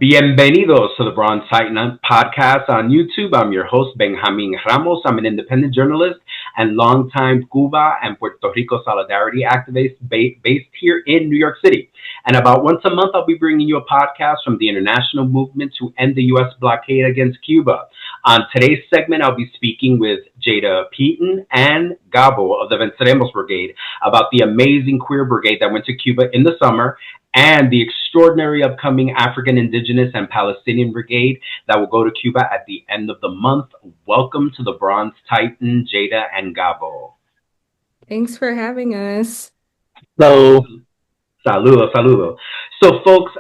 Bienvenidos to the Bronze Titan podcast on YouTube. I'm your host, Benjamin Ramos. I'm an independent journalist and longtime Cuba and Puerto Rico solidarity activist based here in New York City. And about once a month, I'll be bringing you a podcast from the international movement to end the U.S. blockade against Cuba. On today's segment, I'll be speaking with Jada Peaton and Gabo of the Venceremos Brigade about the amazing queer brigade that went to Cuba in the summer and the extraordinary upcoming African Indigenous and Palestinian Brigade that will go to Cuba at the end of the month. Welcome to the Bronze Titan, Jada and Gabo. Thanks for having us. Hello. Saludo. So, folks,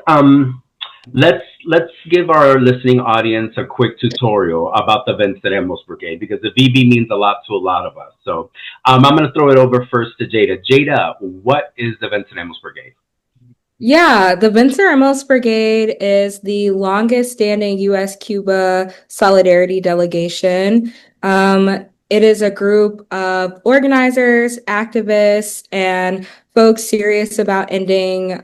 let's give our listening audience a quick tutorial about the Venceremos Brigade, because the VB means a lot to a lot of us. So I'm going to throw it over first to Jada. Jada, what is the Venceremos Brigade? Yeah, the Venceremos Brigade is the longest standing U.S.-Cuba solidarity delegation. It is a group of organizers, activists, and folks serious about ending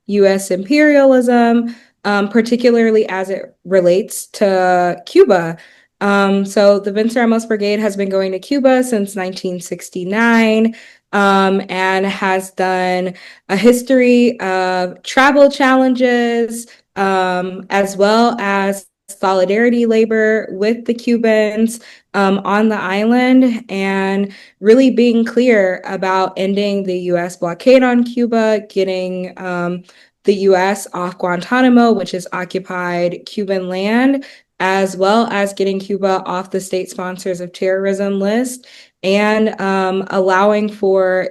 U.S. imperialism, particularly as it relates to Cuba. So the Venceremos Brigade has been going to Cuba since 1969. And has done a history of travel challenges, as well as solidarity labor with the Cubans on the island, and really being clear about ending the U.S. blockade on Cuba, getting the U.S. off Guantanamo, which is occupied Cuban land, as well as getting Cuba off the state sponsors of terrorism list, and allowing for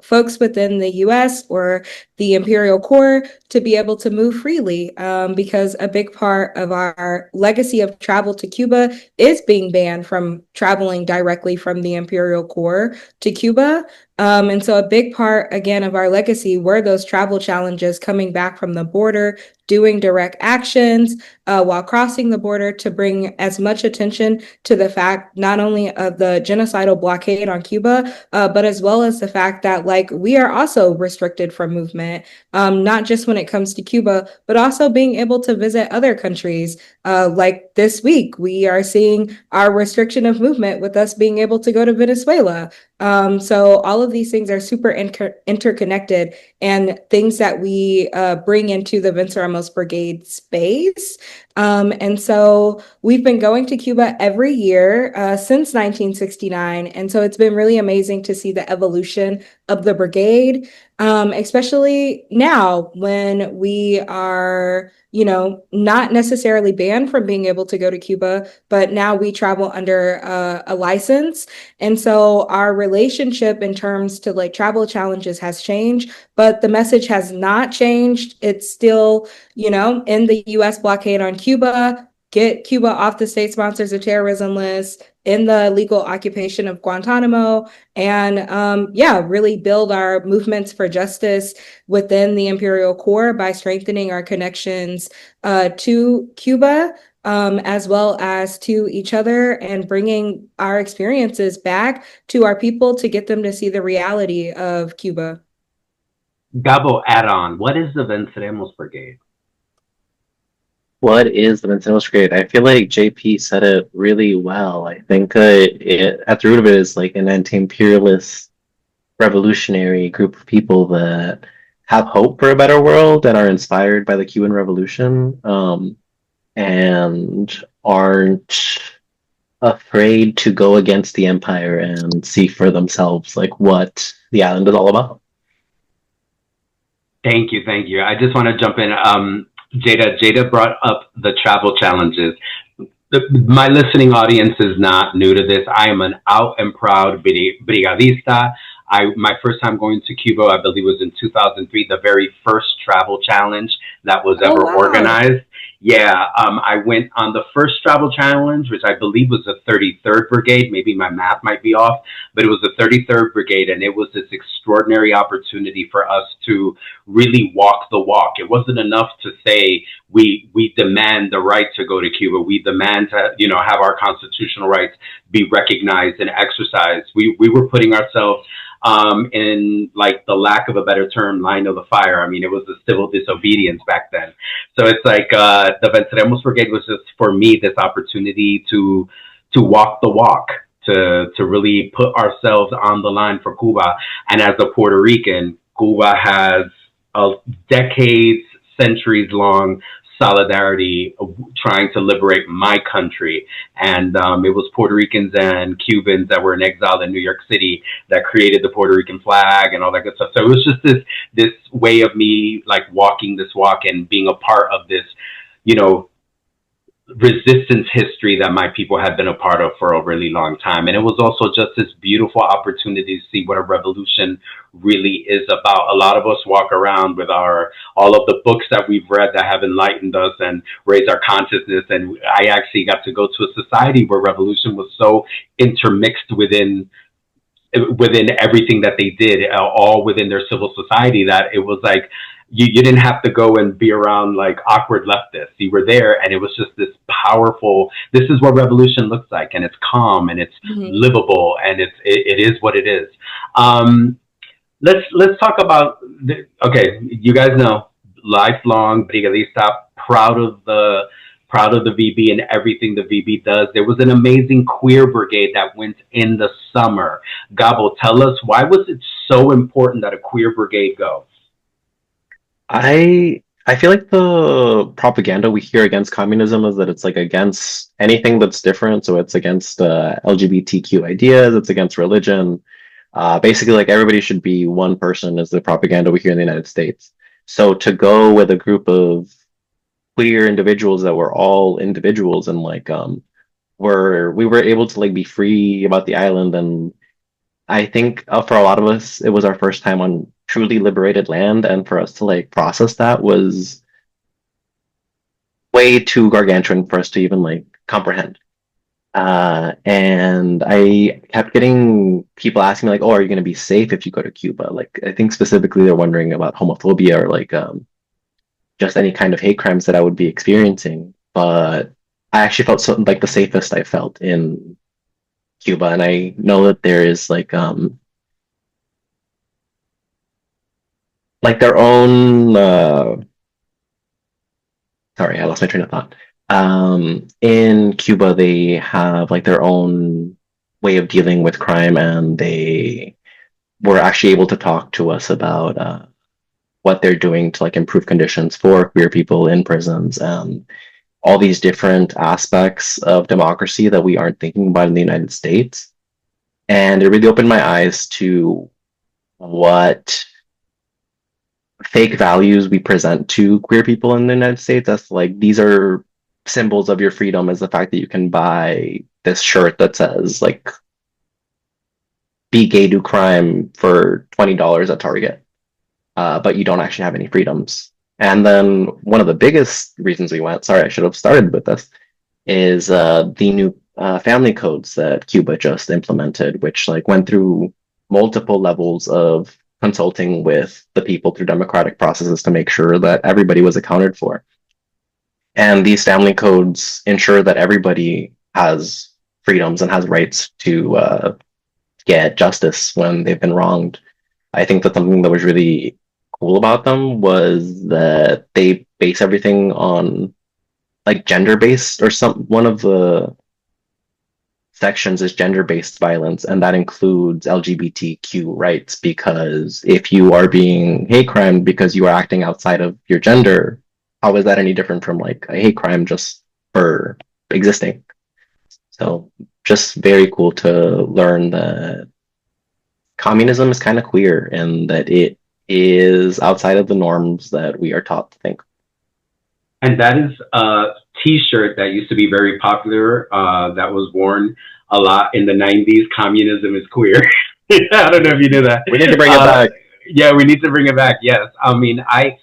folks within the U.S. or the Imperial Corps to be able to move freely, because a big part of our legacy of travel to Cuba is being banned from traveling directly from the Imperial Corps to Cuba. And so a big part, again, of our legacy were those travel challenges coming back from the border, doing direct actions while crossing the border to bring as much attention to the fact not only of the genocidal blockade on Cuba, but as well as the fact that we are also restricted from movement, not just when it comes to Cuba, but also being able to visit other countries. Like this week, we are seeing our restriction of movement with us being able to go to Venezuela. So all of these things are super interconnected and things that we bring into the Venceremos Brigade space. And so we've been going to Cuba every year since 1969. And so it's been really amazing to see the evolution of the brigade, especially now when we are, not necessarily banned from being able to go to Cuba, but now we travel under a license. And so our relationship in terms to travel challenges has changed, but the message has not changed. It's still, in the U.S. blockade on Cuba, get Cuba off the state sponsors of terrorism list, in the legal occupation of Guantanamo, and really build our movements for justice within the Imperial Corps by strengthening our connections to Cuba, as well as to each other, and bringing our experiences back to our people to get them to see the reality of Cuba. Gabo, add on. What is the Venceremos Brigade? What is the Venceremos Brigade? I feel like JP said it really well. I think at the root of it is an anti-imperialist revolutionary group of people that have hope for a better world and are inspired by the Cuban Revolution, and aren't afraid to go against the empire and see for themselves what the island is all about. Thank you. I just want to jump in. Jada brought up the travel challenges. My listening audience is not new to this. I am an out and proud brigadista. My first time going to Cuba, I believe, was in 2003, the very first travel challenge that was ever organized. Yeah, I went on the first travel challenge, which I believe was the 33rd Brigade. Maybe my math might be off, but it was the 33rd Brigade, and it was this extraordinary opportunity for us to really walk the walk. It wasn't enough to say we demand the right to go to Cuba. We demand to, have our constitutional rights be recognized and exercised. We were putting ourselves in, the lack of a better term, line of the fire. I mean, it was a civil disobedience back then. So it's like the Venceremos Brigade was just for me this opportunity to walk the walk, to really put ourselves on the line for Cuba. And as a Puerto Rican, Cuba has a decades, centuries long solidarity of trying to liberate my country. And it was Puerto Ricans and Cubans that were in exile in New York City that created the Puerto Rican flag and all that good stuff. So it was just this way of me like walking this walk and being a part of this, you know, resistance history that my people had been a part of for a really long time. And it was also just this beautiful opportunity to see what a revolution really is about. A lot of us walk around with all of the books that we've read that have enlightened us and raised our consciousness. And I actually got to go to a society where revolution was so intermixed within everything that they did, all within their civil society, that it was like you didn't have to go and be around like awkward leftists. You were there, and it was just this powerful. This is what revolution looks like, and it's calm, and it's livable, and it is what it is. Let's talk about. Okay, you guys know, lifelong brigadista, proud of the VB and everything the VB does. There was an amazing queer brigade that went in the summer. Gabo, tell us, why was it so important that a queer brigade go? I feel like the propaganda we hear against communism is that it's like against anything that's different. So it's against LGBTQ ideas, it's against religion. Basically, like everybody should be one person is the propaganda we hear in the United States. So to go with a group of queer individuals that were all individuals and like we were able to like be free about the island. And I think for a lot of us it was our first time on truly liberated land, and for us to like process that was way too gargantuan for us to even like comprehend. And I kept getting people asking me like, "Oh, are you going to be safe if you go to Cuba?" Like, I think specifically they're wondering about homophobia or like just any kind of hate crimes that I would be experiencing. But I actually felt so like the safest I felt in Cuba, and I know that there is like their own. Sorry, I lost my train of thought. In Cuba, they have like their own way of dealing with crime, and they were actually able to talk to us about what they're doing to like improve conditions for queer people in prisons and all these different aspects of democracy that we aren't thinking about in the United States. And it really opened my eyes to what fake values we present to queer people in the United States. That's like, these are symbols of your freedom, is the fact that you can buy this shirt that says like "Be gay, do crime" for $20 at Target, but you don't actually have any freedoms. And then one of the biggest reasons we went, sorry, I should have started with this, is the new family codes that Cuba just implemented, which like went through multiple levels of consulting with the people through democratic processes to make sure that everybody was accounted for. And these family codes ensure that everybody has freedoms and has rights to get justice when they've been wronged. I think that something that was really cool about them was that they base everything on like gender based, or one of the sections is gender based violence, and that includes LGBTQ rights, because if you are being hate crime because you are acting outside of your gender, how is that any different from like a hate crime just for existing? So just very cool to learn that communism is kind of queer and that it is outside of the norms that we are taught to think. And that is a T-shirt that used to be very popular. That was worn a lot in the '90s. Communism is queer. I don't know if you knew that. We need to bring it back. Yeah, we need to bring it back. Yes, I mean, I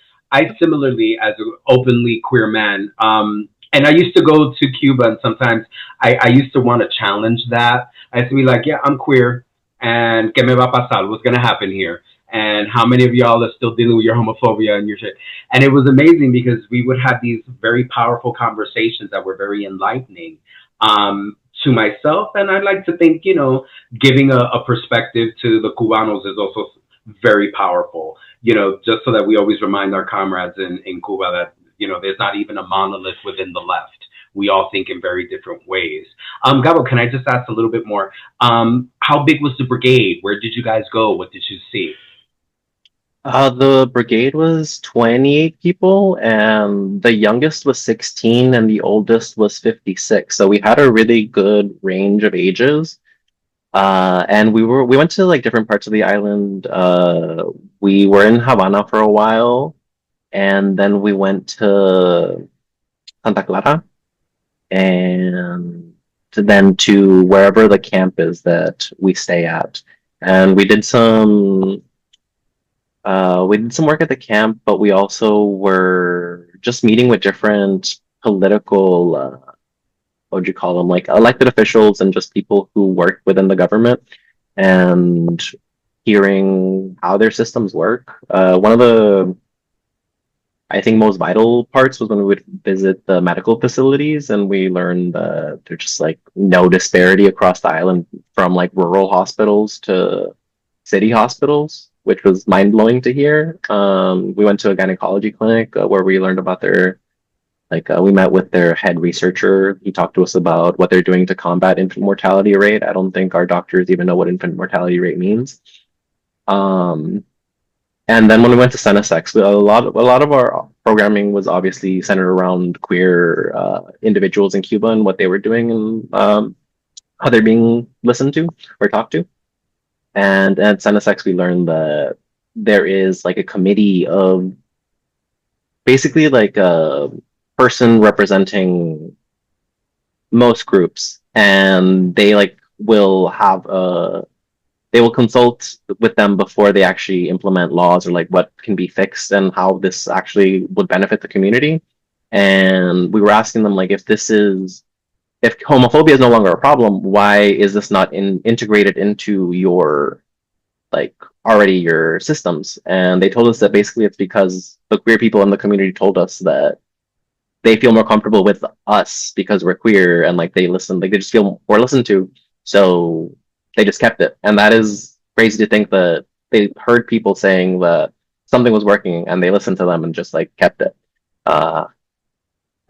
similarly, as an openly queer man, and I used to go to Cuba, and sometimes I used to want to challenge that. I used to be like, yeah, I'm queer, and ¿qué me va a pasar? What's gonna happen here? And how many of y'all are still dealing with your homophobia and your shit? And it was amazing because we would have these very powerful conversations that were very enlightening to myself. And I like to think, you know, giving a perspective to the Cubanos is also very powerful, you know, just so that we always remind our comrades in Cuba that, there's not even a monolith within the left. We all think in very different ways. Gabo, can I just ask a little bit more? How big was the brigade? Where did you guys go? What did you see? The brigade was 28 people, and the youngest was 16, and the oldest was 56. So we had a really good range of ages. And we went to like different parts of the island. We were in Havana for a while, and then we went to Santa Clara, and then to wherever the camp is that we stay at. And we did some work at the camp, but we also were just meeting with different political, what would you call them, like elected officials and just people who work within the government, and hearing how their systems work. One of the, I think, most vital parts was when we would visit the medical facilities, and we learned there's just like no disparity across the island from like rural hospitals to city hospitals, which was mind blowing to hear. We went to a gynecology clinic where we learned about we met with their head researcher. He talked to us about what they're doing to combat infant mortality rate. I don't think our doctors even know what infant mortality rate means. And then when we went to Senesex, a lot of our programming was obviously centered around queer individuals in Cuba and what they were doing, and how they're being listened to or talked to. And at Senesex, we learned that there is like a committee of basically like a person representing most groups, and they like will have a they will consult with them before they actually implement laws, or like what can be fixed and how this actually would benefit the community. And we were asking them like, if homophobia is no longer a problem, why is this not integrated into your like already your systems? And they told us that basically it's because the queer people in the community told us that they feel more comfortable with us because we're queer, and like they just feel more listened to, so they just kept it. And that is crazy to think that they heard people saying that something was working and they listened to them and just like kept it. I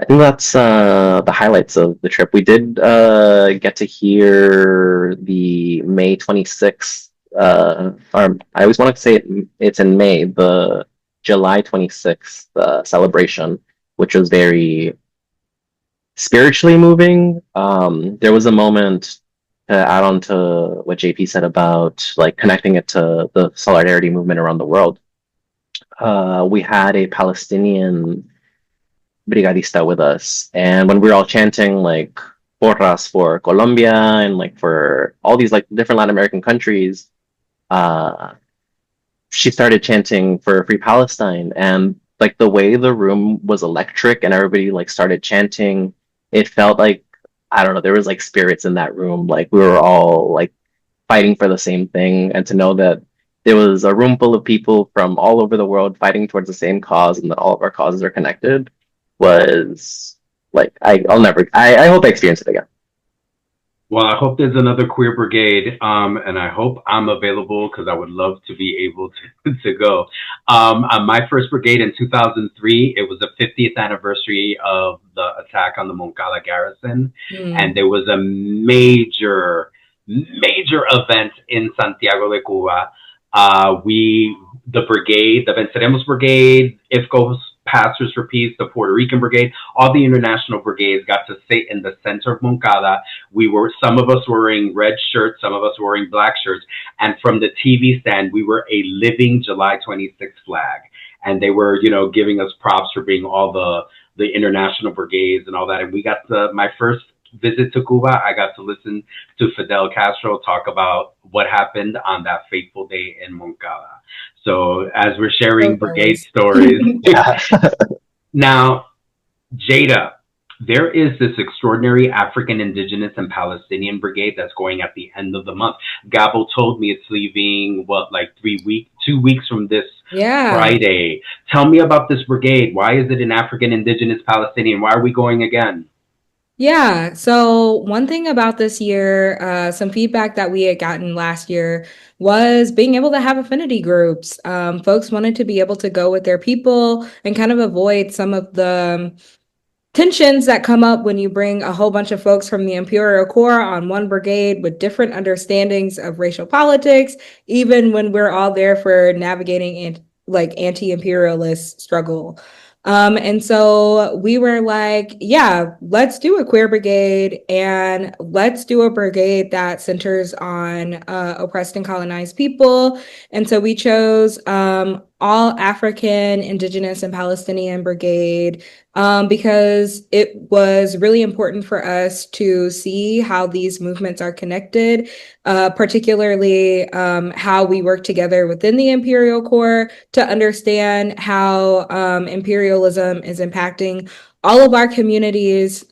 think that's the highlights of the trip. We did get to hear the May 26th, or I always want to say it's in May, the July 26th celebration, which was very spiritually moving. There was a moment, to add on to what JP said about like connecting it to the solidarity movement around the world. We had a Palestinian brigadista with us, and when we were all chanting like porras for Colombia and like for all these like different Latin American countries, she started chanting for Free Palestine, and like the way the room was electric and everybody like started chanting, it felt like, I don't know, there was like spirits in that room, like we were all like fighting for the same thing. And to know that there was a room full of people from all over the world fighting towards the same cause, and that all of our causes are connected, was like, I hope I experience it again. Well, I hope there's another queer brigade, and I hope I'm available because I would love to be able to go. On my first brigade in 2003, it was the 50th anniversary of the attack on the Moncada garrison, and there was a major event in Santiago de Cuba. The brigade, the Venceremos Brigade, IFCO's Pastors for Peace, the Puerto Rican Brigade, all the international brigades got to sit in the center of Moncada. Some of us were wearing red shirts, some of us were wearing black shirts, and from the TV stand, we were a living July 26th flag. And they were, giving us props for being all the international brigades and all that. And we got my first visit to Cuba, I got to listen to Fidel Castro talk about what happened on that fateful day in Moncada. So as we're sharing brigade stories, now, Jada, there is this extraordinary African, Indigenous, and Palestinian brigade that's going at the end of the month. Gabo told me it's leaving, 2 weeks from this Friday. Tell me about this brigade. Why is it an African, Indigenous, Palestinian? Why are we going again? Yeah, so one thing about this year, some feedback that we had gotten last year was being able to have affinity groups. Folks wanted to be able to go with their people and kind of avoid some of the tensions that come up when you bring a whole bunch of folks from the Imperial Corps on one brigade with different understandings of racial politics, even when we're all there for navigating anti-imperialist struggle. And so we were like, yeah, let's do a queer brigade and let's do a brigade that centers on oppressed and colonized people. And so we chose all African, Indigenous, and Palestinian brigade because it was really important for us to see how these movements are connected, particularly how we work together within the Imperial Corps to understand how imperialism is impacting all of our communities.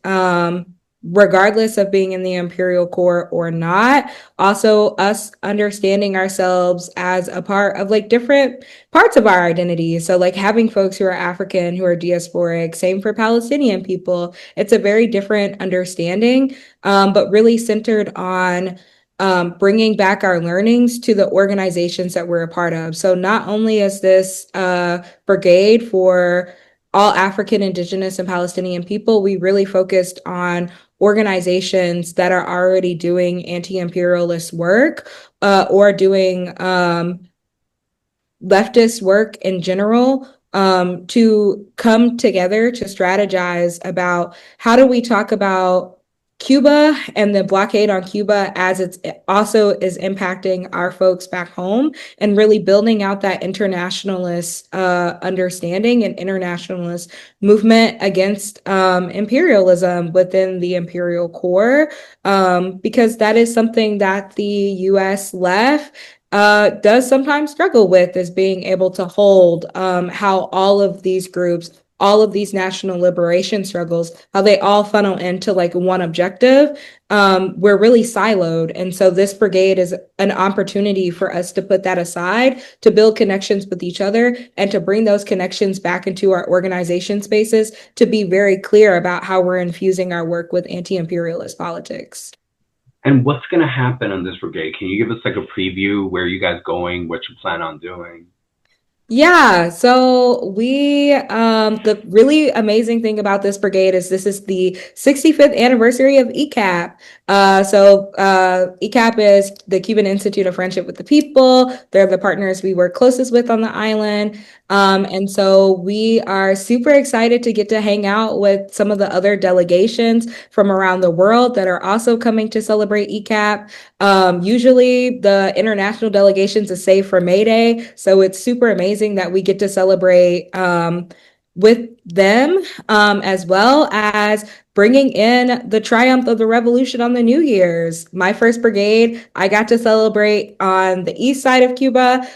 Regardless of being in the Imperial Corps or not, also us understanding ourselves as a part of like different parts of our identity. So, like having folks who are African, who are diasporic, same for Palestinian people. It's a very different understanding, but really centered on bringing back our learnings to the organizations that we're a part of. So, not only is this brigade for all African, Indigenous, and Palestinian people, we really focused on organizations that are already doing anti-imperialist work or doing leftist work in general to come together to strategize about how do we talk about Cuba and the blockade on Cuba as it also is impacting our folks back home and really building out that internationalist understanding and internationalist movement against imperialism within the imperial core because that is something that the U.S. left does sometimes struggle with is being able to hold how all of these groups, all of these national liberation struggles, how they all funnel into like one objective. We're really siloed. And so this brigade is an opportunity for us to put that aside, to build connections with each other, and to bring those connections back into our organization spaces to be very clear about how we're infusing our work with anti-imperialist politics. And what's going to happen on this brigade? Can you give us like a preview? Where are you guys going? What you plan on doing? Yeah, so the really amazing thing about this brigade is this is the 65th anniversary of ECAP. ECAP is the Cuban Institute of Friendship with the People. They're the partners we work closest with on the island. And so we are super excited to get to hang out with some of the other delegations from around the world that are also coming to celebrate ECAP. Usually the international delegations is saved for May Day. So it's super amazing that we get to celebrate with them as well as bringing in the triumph of the revolution on the New Year's. My first brigade, I got to celebrate on the east side of Cuba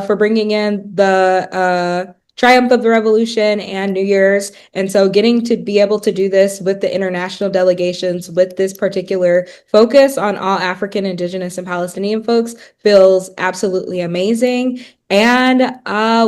for bringing in the triumph of the revolution and New Year's. And so getting to be able to do this with the international delegations with this particular focus on all African, Indigenous, and Palestinian folks feels absolutely amazing. And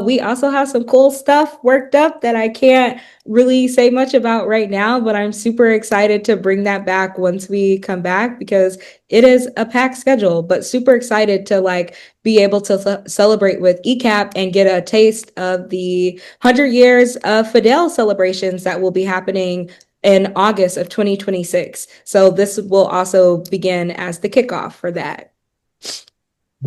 we also have some cool stuff worked up that I can't really say much about right now, but I'm super excited to bring that back once we come back because it is a packed schedule, but super excited to like be able to celebrate with ECAP and get a taste of the 100 years of Fidel celebrations that will be happening in August of 2026. So this will also begin as the kickoff for that.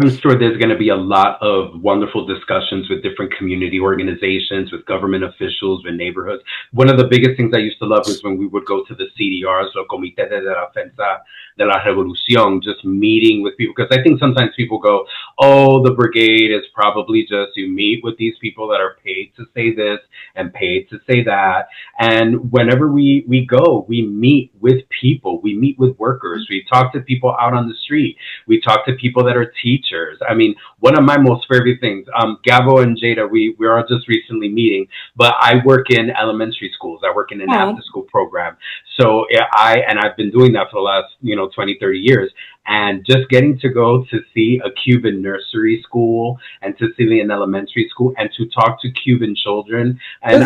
I'm sure there's going to be a lot of wonderful discussions with different community organizations, with government officials, with neighborhoods. One of the biggest things I used to love was when we would go to the CDRs, or Comité de Defensa de la Revolución, just meeting with people. Because I think sometimes people go, oh, the brigade is probably just you meet with these people that are paid to say this and paid to say that. And whenever we go, we meet with people, we meet with workers, we talk to people out on the street, we talk to people that are teachers. I mean, one of my most favorite things, Gabo and Jada, we're all just recently meeting, but I work in elementary schools. I work in an after school program. So I've been doing that for the last, 20, 30 years. And just getting to go to see a Cuban nursery school and to see an elementary school and to talk to Cuban children. And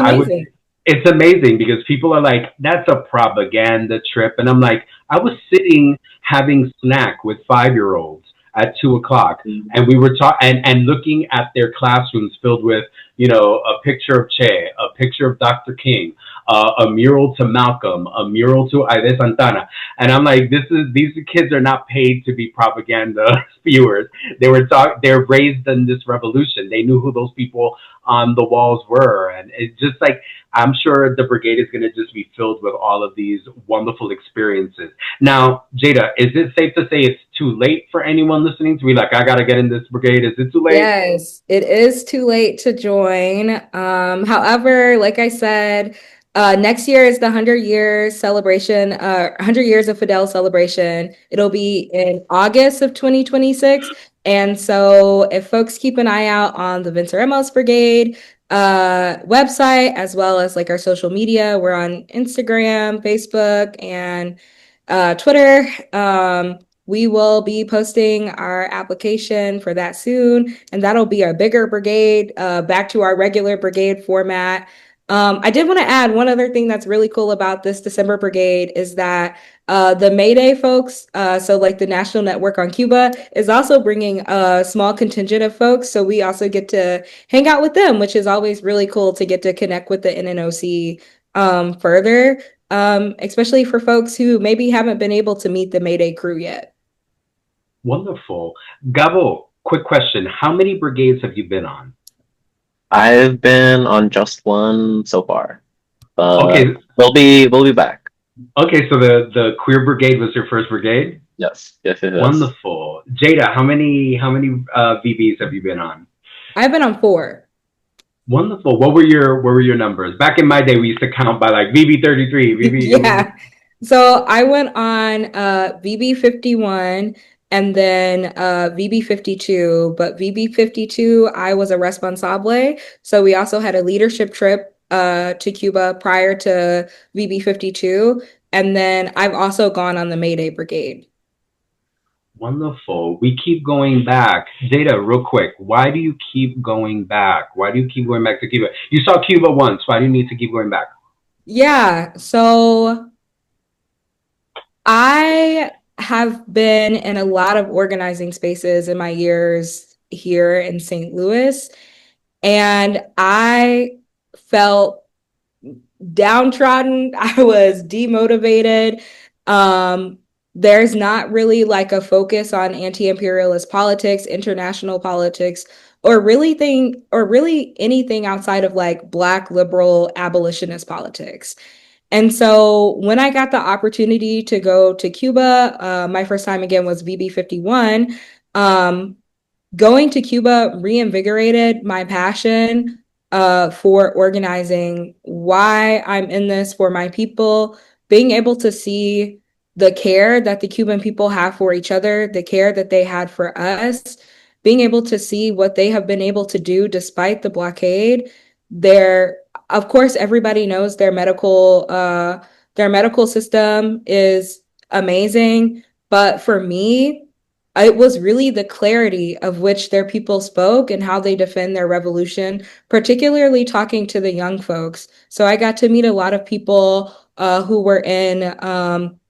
it's amazing because people are like, that's a propaganda trip. And I'm like, I was sitting having snack with 5-year-olds at 2 o'clock, and we were talking and looking at their classrooms filled with, a picture of Che, a picture of Dr. King, a mural to Malcolm, a mural to Aide Santana. And I'm like, these kids are not paid to be propaganda viewers. They're raised in this revolution. They knew who those people on the walls were. And it's just like, I'm sure the brigade is going to just be filled with all of these wonderful experiences. Now, Jada, is it safe to say it's too late for anyone listening to be like, I got to get in this brigade? Is it too late? Yes, it is too late to join. However, like I said, next year is the 100 year celebration, 100 years of Fidel celebration. It'll be in August of 2026. And so if folks keep an eye out on the Vince Ramos Brigade website, as well as like our social media, we're on Instagram, Facebook, and Twitter. We will be posting our application for that soon, and that'll be a bigger brigade, back to our regular brigade format. I did want to add one other thing that's really cool about this December brigade is that the May Day folks, so like the National Network on Cuba, is also bringing a small contingent of folks. So we also get to hang out with them, which is always really cool to get to connect with the NNOC further, especially for folks who maybe haven't been able to meet the May Day crew yet. Wonderful. Gabo, quick question. How many brigades have you been on? I've been on just one so far. Okay. We'll be back. Okay, so the queer brigade was your first brigade? Yes. Yes, it is. Wonderful. Jada, how many VBs have you been on? I've been on 4. Wonderful. What were your numbers? Back in my day, we used to count by like VB 33, VB. Yeah. So I went on VB 51 and then VB 52, but VB 52, I was a responsable. So we also had a leadership trip to Cuba prior to VB 52. And then I've also gone on the Mayday Brigade. Wonderful. We keep going back. Jada, real quick, why do you keep going back? Why do you keep going back to Cuba? You saw Cuba once. Why do you need to keep going back? Yeah, so I have been in a lot of organizing spaces in my years here in St. Louis, and I felt downtrodden. I was demotivated. There's not really like a focus on anti-imperialist politics, international politics, or really anything outside of like Black liberal abolitionist politics. And so when I got the opportunity to go to Cuba, my first time again was VB 51. Going to Cuba reinvigorated my passion for organizing, why I'm in this for my people, being able to see the care that the Cuban people have for each other, the care that they had for us, being able to see what they have been able to do despite the blockade. Of course, everybody knows their medical system is amazing, but for me, it was really the clarity of which their people spoke and how they defend their revolution, particularly talking to the young folks. So I got to meet a lot of people who were in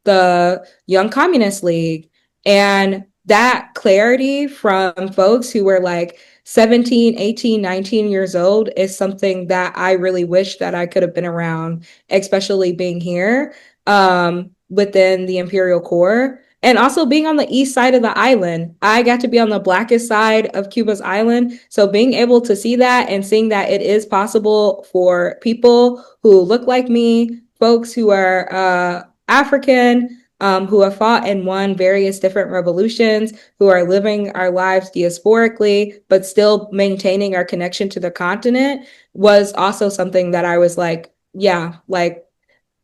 the Young Communist League. And that clarity from folks who were like 17, 18, 19 years old is something that I really wish that I could have been around, especially being here within the Imperial Core. And also being on the east side of the island. I got to be on the blackest side of Cuba's island. So being able to see that and seeing that it is possible for people who look like me, folks who are African, who have fought and won various different revolutions, who are living our lives diasporically, but still maintaining our connection to the continent, was also something that I was like, yeah, like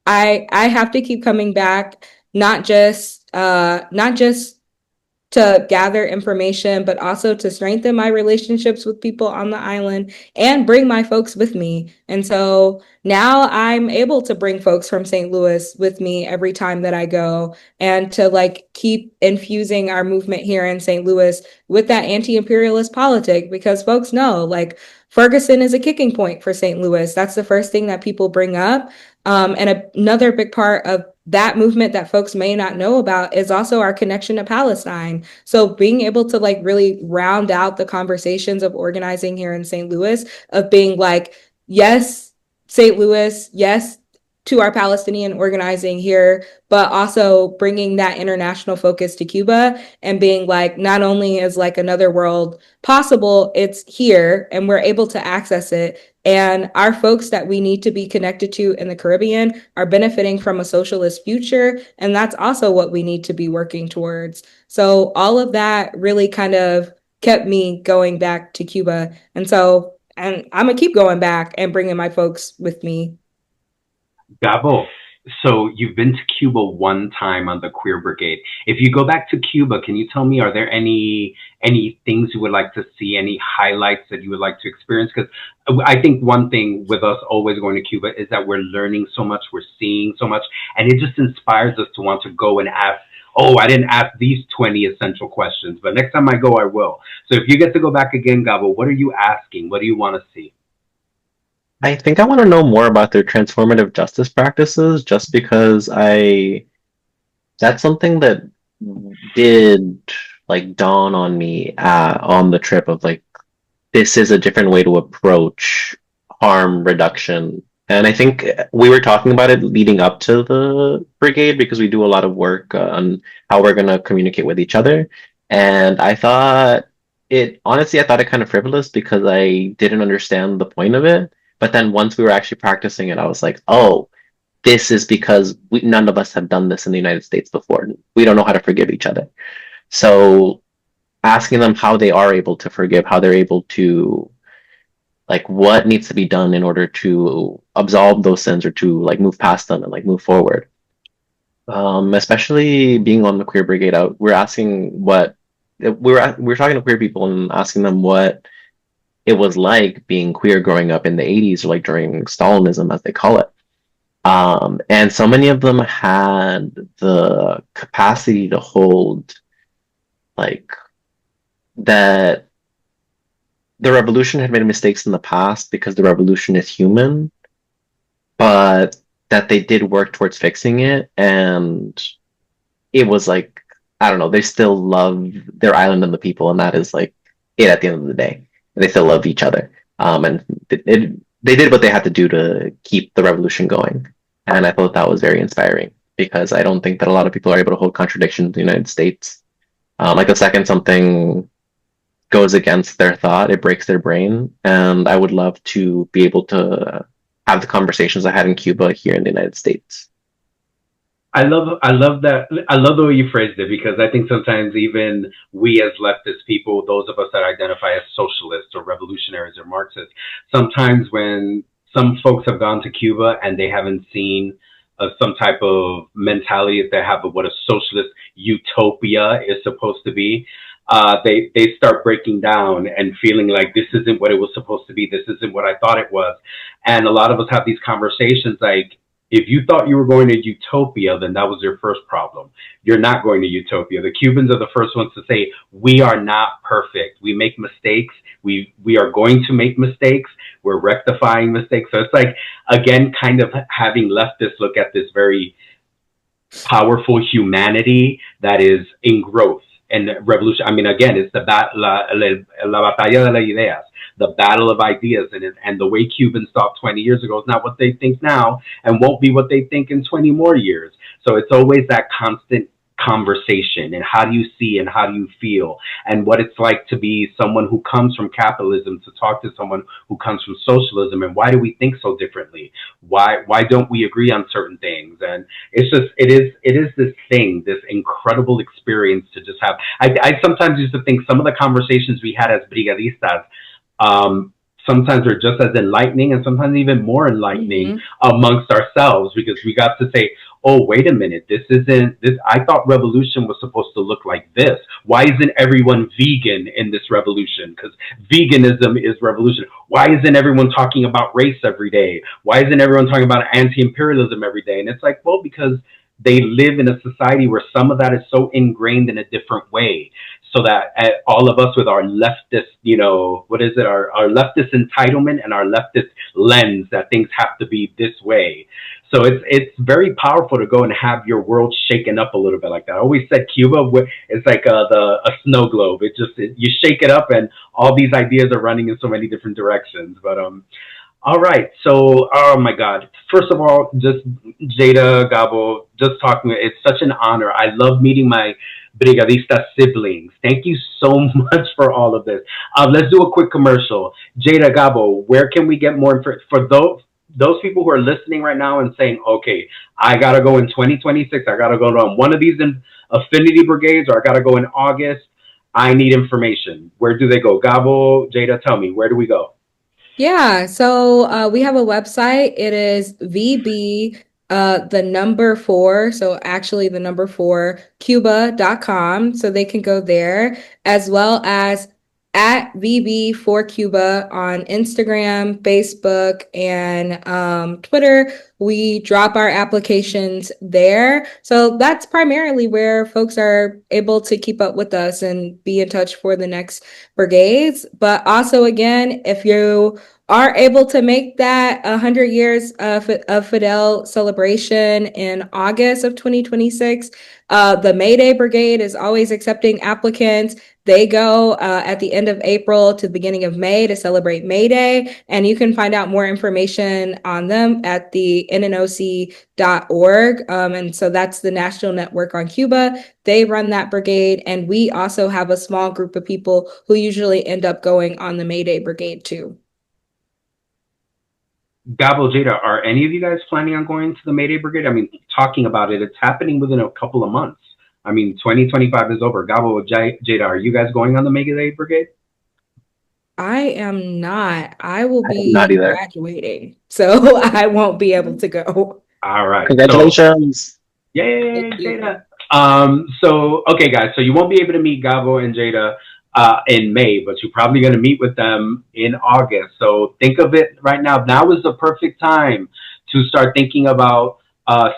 I have to keep coming back, not just to gather information, but also to strengthen my relationships with people on the island and bring my folks with me. And so now I'm able to bring folks from St. Louis with me every time that I go, and to like keep infusing our movement here in St. Louis with that anti-imperialist politic, because folks know like Ferguson is a kicking point for St. Louis. That's the first thing that people bring up. And another big part of that movement that folks may not know about is also our connection to Palestine. So being able to like really round out the conversations of organizing here in St. Louis, of being like, yes, St. Louis, yes, to our Palestinian organizing here, but also bringing that international focus to Cuba and being like, not only is like another world possible, it's here and we're able to access it. And our folks that we need to be connected to in the Caribbean are benefiting from a socialist future. And that's also what we need to be working towards. So all of that really kind of kept me going back to Cuba. And I'm gonna keep going back and bringing my folks with me. Gabo, so you've been to Cuba one time on the Queer Brigade. If you go back to Cuba, can you tell me, are there any things you would like to see, any highlights that you would like to experience? Because I think one thing with us always going to Cuba is that we're learning so much, we're seeing so much, and it just inspires us to want to go and ask, oh, I didn't ask these 20 essential questions, but next time I go, I will. So if you get to go back again, Gabo, what are you asking? What do you want to see? I think I want to know more about their transformative justice practices just because I that's something that did like dawn on me on the trip of like this is a different way to approach harm reduction. And I think we were talking about it leading up to the brigade because we do a lot of work on how we're going to communicate with each other. And I thought it kind of frivolous because I didn't understand the point of it. But then once we were actually practicing it, I was like, oh, this is because none of us have done this in the United States before. We don't know how to forgive each other. So asking them how they are able to forgive, how they're able to like what needs to be done in order to absolve those sins or to like move past them and like move forward. Especially being on the queer brigade out, we're asking what we were talking to queer people and asking them what it was like being queer growing up in the 80s or like during Stalinism as they call it. And so many of them had the capacity to hold like that the revolution had made mistakes in the past because the revolution is human, but that they did work towards fixing it. And it was like, I don't know, they still love their island and the people, and that is like it at the end of the day. They still love each other. And they did what they had to do to keep the revolution going. And I thought that was very inspiring because I don't think that a lot of people are able to hold contradictions in the United States. Like the second something goes against their thought, it breaks their brain. And I would love to be able to have the conversations I had in Cuba here in the United States. I love that. I love the way you phrased it because I think sometimes even we as leftist people, those of us that identify as socialists or revolutionaries or Marxists, sometimes when some folks have gone to Cuba and they haven't seen some type of mentality that they have of what a socialist utopia is supposed to be, they start breaking down and feeling like this isn't what it was supposed to be. This isn't what I thought it was. And a lot of us have these conversations like, if you thought you were going to utopia, then that was your first problem. You're not going to utopia. The Cubans are the first ones to say, we are not perfect. We make mistakes. We are going to make mistakes. We're rectifying mistakes. So it's like, again, kind of having leftists look at this very powerful humanity that is in growth and revolution. I mean, again, it's la batalla de las ideas, the battle of ideas, and the way Cubans thought 20 years ago is not what they think now, and won't be what they think in 20 more years. So it's always that constant conversation, and how do you see and how do you feel, and what it's like to be someone who comes from capitalism to talk to someone who comes from socialism, and why do we think so differently? Why don't we agree on certain things? And it's just it is this thing, this incredible experience to just have. I sometimes used to think some of the conversations we had as brigadistas, sometimes are just as enlightening and sometimes even more enlightening amongst ourselves, because we got to say, oh, wait a minute, this isn't this. I thought revolution was supposed to look like this. Why isn't everyone vegan in this revolution? Because veganism is revolution. Why isn't everyone talking about race every day? Why isn't everyone talking about anti-imperialism every day? And it's like, well, because they live in a society where some of that is so ingrained in a different way. So that all of us with our leftist, what is it, our leftist entitlement and our leftist lens that things have to be this way. So it's very powerful to go and have your world shaken up a little bit like that. I always said Cuba is like a snow globe. You shake it up and all these ideas are running in so many different directions. But all right. So, oh my God. First of all, just Jada, Gabo, just talking. It's such an honor. I love meeting my Brigadista siblings. Thank you so much for all of this. Let's do a quick commercial. Jada, Gabo, where can we get more info for those people who are listening right now and saying, okay, I gotta go in 2026. I gotta go on one of these affinity brigades, or I gotta go in August. I need information. Where do they go? Gabo, Jada, tell me, where do we go? Yeah, so we have a website. It is VB the number four, so actually the number four, Cuba.com. So they can go there, as well as at VB4Cuba on Instagram, Facebook, and Twitter. We drop our applications there. So that's primarily where folks are able to keep up with us and be in touch for the next brigades. But also, again, if you are able to make that 100 years of Fidel celebration in August of 2026, the May Day Brigade is always accepting applicants. They go at the end of April to the beginning of May to celebrate May Day, and you can find out more information on them at the nnoc.org. And so that's the National Network on Cuba. They run that brigade, and we also have a small group of people who usually end up going on the May Day Brigade too. Gabo, Jada, are any of you guys planning on going to the Mayday Brigade? I mean, talking about it, it's happening within a couple of months. I mean, 2025 is over. Gabo, Jada, are you guys going on the Mayday Brigade? I am not. I will be not either. graduating, so I won't be able to go. All right. Congratulations. Yay, Jada. So, okay, guys, so you won't be able to meet Gabo and Jada in May, but you're probably going to meet with them in August. So think of it right now. Now is the perfect time to start thinking about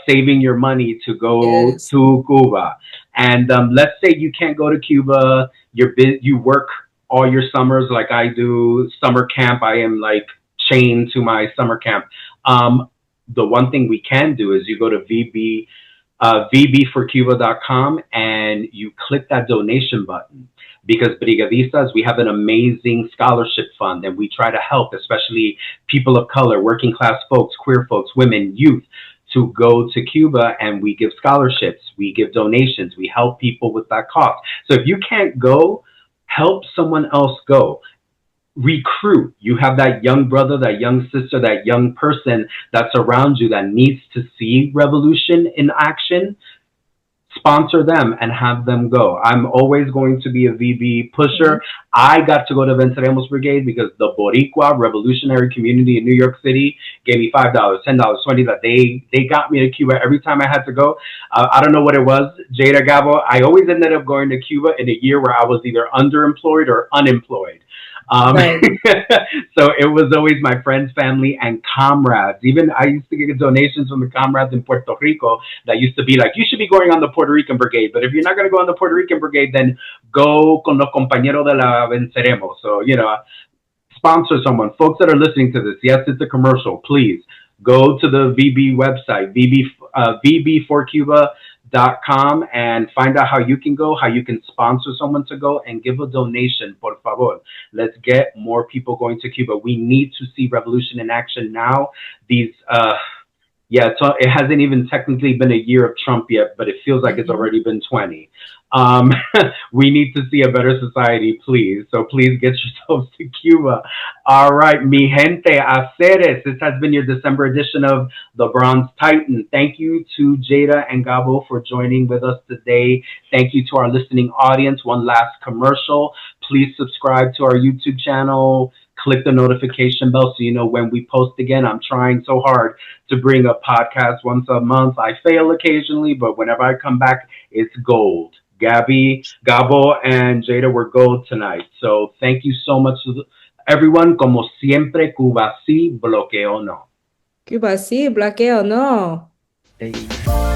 saving your money to go to Cuba. And let's say you can't go to Cuba. You work all your summers like I do. Summer camp, I am like chained to my summer camp. The one thing we can do is you go to vbforcuba.com and you click that donation button. Because Brigadistas, we have an amazing scholarship fund and we try to help, especially people of color, working class folks, queer folks, women, youth, to go to Cuba, and we give scholarships, we give donations, we help people with that cost. So if you can't go, help someone else go. Recruit. You have that young brother, that young sister, that young person that's around you that needs to see revolution in action. Sponsor them and have them go. I'm always going to be a VB pusher. I got to go to Venceremos Brigade because the Boricua revolutionary community in New York City gave me $5, $10, $20. That they got me to Cuba every time I had to go. I don't know what it was, Jada, Gabo. I always ended up going to Cuba in a year where I was either underemployed or unemployed. Right. So it was always my friends, family, and comrades. Even I used to get donations from the comrades in Puerto Rico that used to be like, you should be going on the Puerto Rican Brigade. But if you're not going to go on the Puerto Rican Brigade, then go con los compañeros de la Venceremos. So, sponsor someone. Folks that are listening to this, yes, it's a commercial. Please go to the VB website, VB4Cuba.com, and find out how you can go, how you can sponsor someone to go, and give a donation, por favor. Let's get more people going to Cuba. We need to see revolution in action now. It hasn't even technically been a year of Trump yet, but it feels like it's already been 20. We need to see a better society, please. So please get yourselves to Cuba. All right, mi gente, haceres. This has been your December edition of The Bronze Titan. Thank you to Jada and Gabo for joining with us today. Thank you to our listening audience. One last commercial. Please subscribe to our YouTube channel. click the notification bell so you know when we post again. I'm trying so hard to bring a podcast once a month. I fail occasionally, but whenever I come back, it's gold. Gabo, and Jada were gold tonight. So thank you so much, everyone. Como siempre, Cuba sí, bloqueo no. Cuba sí, bloqueo no. Hey.